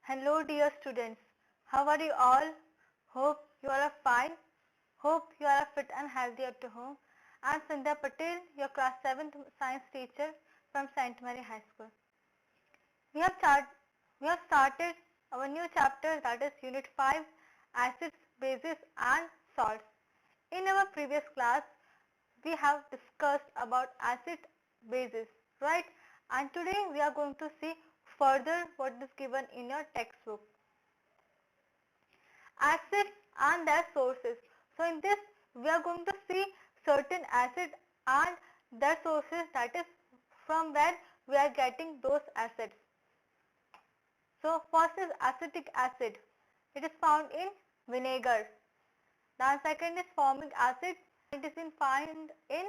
Hello dear students, how are you all? Hope you all are fine. Hope you are fit and healthy at home. I am Sandhya Patel, your class 7th science teacher from St. Mary High School. We have, we have started our new chapter, that is Unit 5, Acids, Bases and Salts. In our previous class, we have discussed about acid bases, right? And today we are going to see further what is given in your textbook. Acids and their sources. So in this we are going to see certain acids and their sources, that is from where we are getting those acids. So first is acetic acid. It is found in vinegar. Then second is formic acid. It is found in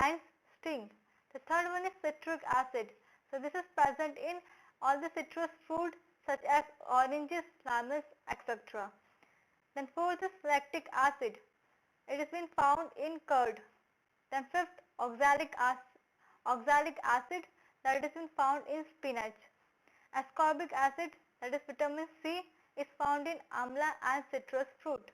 ants' sting. The third one is citric acid. So this is present in all the citrus fruit such as oranges, lemons, etc. Then fourth is lactic acid. It is found in curd. Then fifth, oxalic acid, that is found in spinach. Ascorbic acid, that is vitamin C, is found in amla and citrus fruit.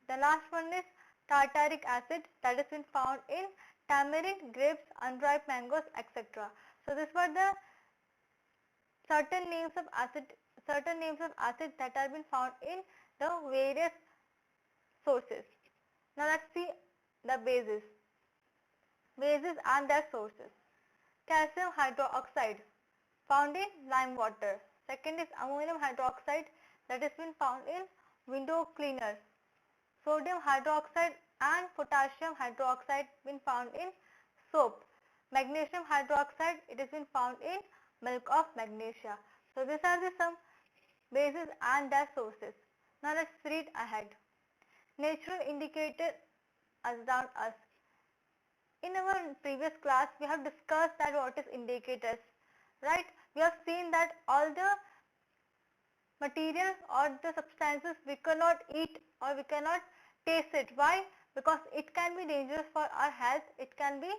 The last one is tartaric acid, that is found in tamarind, grapes, unripe mangoes, etc. So these were the certain names of acid that are been found in the various sources. Now let's see the bases and their sources. Calcium hydroxide, found in lime water. Second is ammonium hydroxide, that is found in window cleaners. Sodium hydroxide and potassium hydroxide been found in soap. Magnesium hydroxide, it is found in milk of magnesia. So these are the some bases and their sources. Now let's read ahead. Natural indicator around us. In our previous class we have discussed that what is indicators, right? We have seen that all the materials or the substances we cannot eat or we cannot taste it. Why? Because it can be dangerous for our health, it can be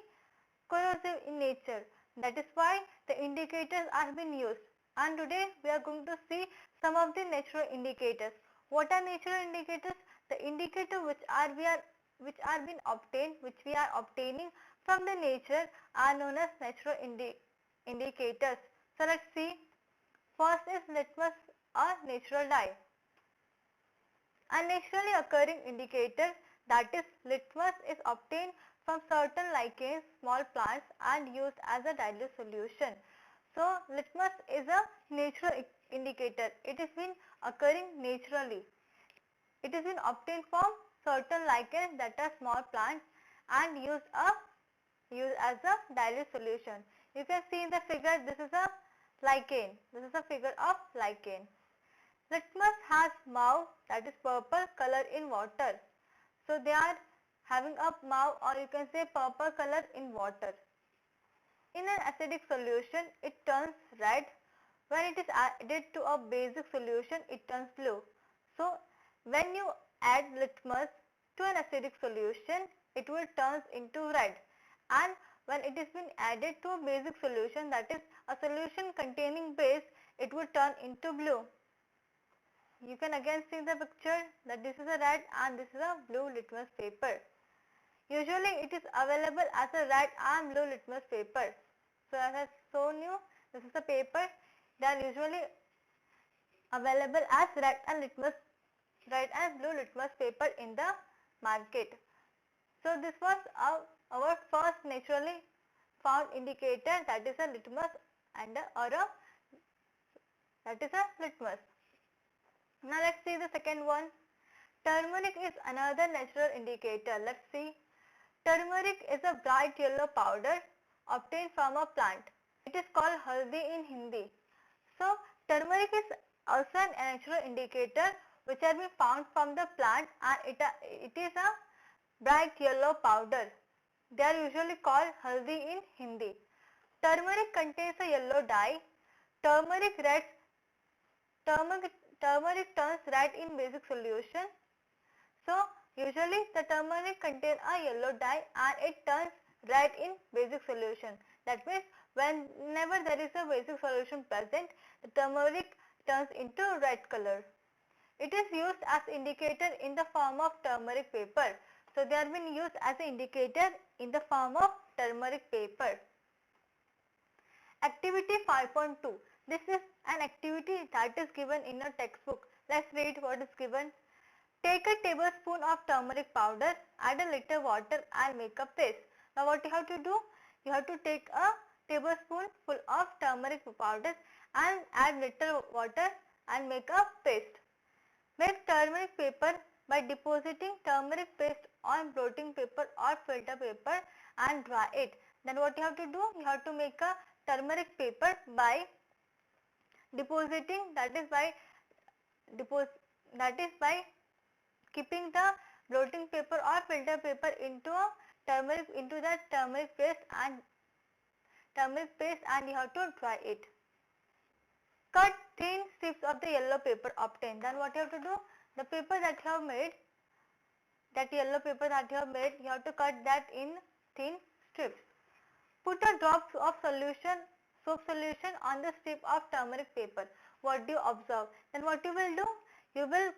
corrosive in nature. That is why the indicators are being used. And today we are going to see some of the natural indicators. What are natural indicators? The indicator which we are obtaining from the nature are known as natural indicators. So let's see. First is litmus or natural dye. A naturally occurring indicator, that is litmus, is obtained from certain lichens, small plants, and used as a dilute solution. So litmus is a natural indicator. It is been occurring naturally. It is been obtained from certain lichens, that are small plants, and used as a dilute solution. You can see in the figure, this is a lichen. This is a figure of lichen. Litmus has mauve, that is purple color in water. So they are having a mauve, or you can say purple color in water. In an acidic solution it turns red. When it is added to a basic solution it turns blue. So when you add litmus to an acidic solution it will turn into red, and when it is been added to a basic solution, that is a solution containing base, it will turn into blue. You can again see the picture that this is a red and this is a blue litmus paper. Usually it is available as a red and blue litmus paper. So as I have shown you, this is a paper. They are usually available as red and blue litmus paper in the market. So this was our first naturally found indicator, that is a litmus that is a litmus. Now let's see the second one. Turmeric is another natural indicator. Let's see. Turmeric is a bright yellow powder obtained from a plant. It is called haldi in Hindi. So turmeric is also a natural indicator which has been found from the plant, and it is a bright yellow powder. They are usually called haldi in Hindi. Turmeric contains a yellow dye. Turmeric turns red in basic solution. So usually the turmeric contains a yellow dye and it turns red in basic solution. That means whenever there is a basic solution present, the turmeric turns into red color. It is used as indicator in the form of turmeric paper. So they are being used as an indicator in the form of turmeric paper. Activity 5.2. This is an activity that is given in a textbook. Let's read what is given. Take a tablespoon of turmeric powder, add a little water and make a paste. Now what you have to do? You have to take a tablespoon full of turmeric powder and add little water and make a paste. Make turmeric paper by depositing turmeric paste on blotting paper or filter paper and dry it. Then what you have to do? You have to make a turmeric paper by depositing, that is by keeping the blotting paper or filter paper into that turmeric paste and you have to dry it. Cut thin strips of the yellow paper obtained. Then what you have to do? The paper that you have made, that yellow paper that you have made, you have to cut that in thin strips. Put a drop of soap solution on the strip of turmeric paper. What do you observe? Then what you will do? You will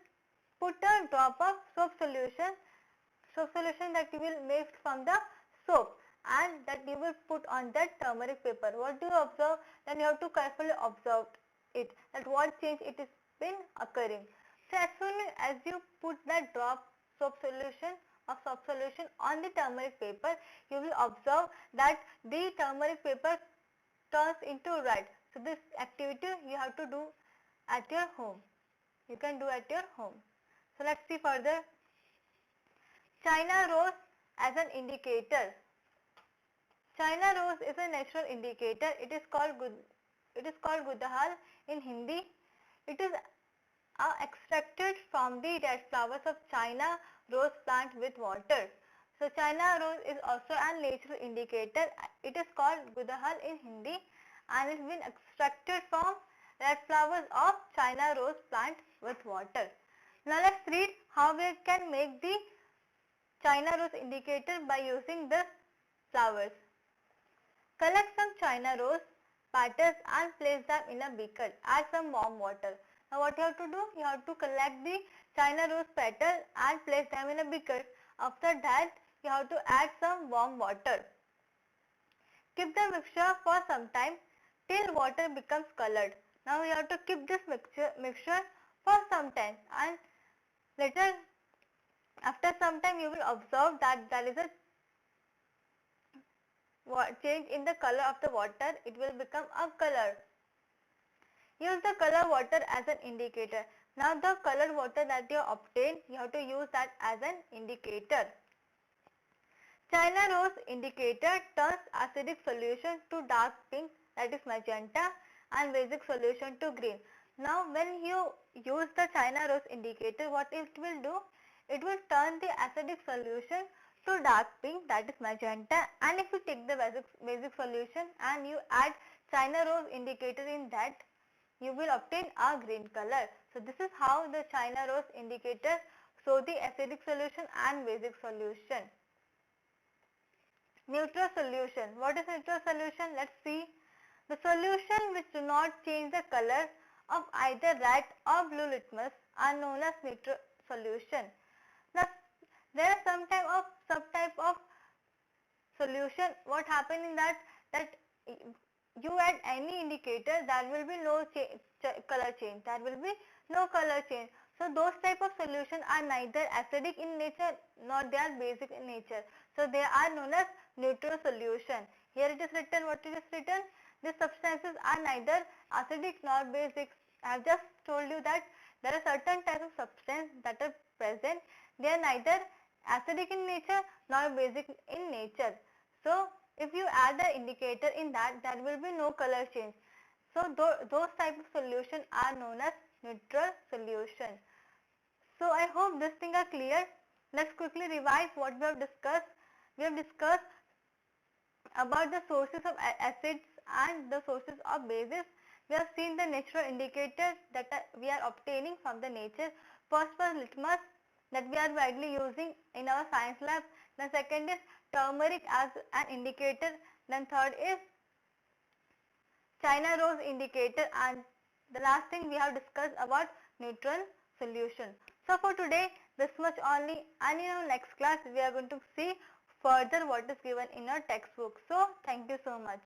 put a drop of soap solution that you will make from the soap and that you will put on that turmeric paper. What do you observe? Then you have to carefully observe it, that what change it is been occurring. So as soon as you put that drop soap solution on the turmeric paper, you will observe that the turmeric paper turns into red. So this activity you have to do at your home. You can do at your home. So let's see further. China rose as an indicator. China rose is a natural indicator. It is called Gudhal in Hindi. It is extracted from the red flowers of China rose plant with water. So China rose is also a natural indicator. It is called Gudhal in Hindi and it has been extracted from red flowers of China rose plant with water. Now let's read how we can make the China rose indicator by using the flowers. Collect some China rose petals and place them in a beaker. Add some warm water. Now what you have to do? You have to collect the China rose petal and place them in a beaker. After that, you have to add some warm water. Keep the mixture for some time till water becomes colored. Now you have to keep this mixture for some time and later after some time you will observe that there is a change in the color of the water. It will become a color. Use the color water as an indicator. Now the colored water that you obtain, you have to use that as an indicator. China rose indicator turns acidic solution to dark pink, that is magenta, and basic solution to green. Now when you use the China rose indicator, what it will do? It will turn the acidic solution to dark pink, that is magenta, and if you take the basic solution and you add China rose indicator in that, you will obtain a green color. So this is how the China rose indicator show the acidic solution and basic solution. Neutral solution. What is neutral solution? Let's see. The solution which do not change the color of either red or blue litmus are known as neutral solution. Now there are some subtype of solution. What happens in that you add any indicator, there will be no color change. There will be no color change. So those type of solution are neither acidic in nature nor they are basic in nature. So they are known as neutral solution. Here it is written, what it is written? These substances are neither acidic nor basic. I have just told you that there are certain types of substance that are present. They are neither acidic in nature nor basic in nature. So if you add the indicator in that, there will be no color change. So those type of solution are known as neutral solution. So I hope this thing are clear. Let's quickly revise what we have discussed. We have discussed about the sources of acids and the sources of bases. We have seen the natural indicators that we are obtaining from the nature. First was litmus that we are widely using in our science lab. The second is turmeric as an indicator. Then third is China rose indicator, and the last thing we have discussed about neutral solution. So for today, this much only, and in our next class we are going to see further what is given in our textbook. So thank you so much.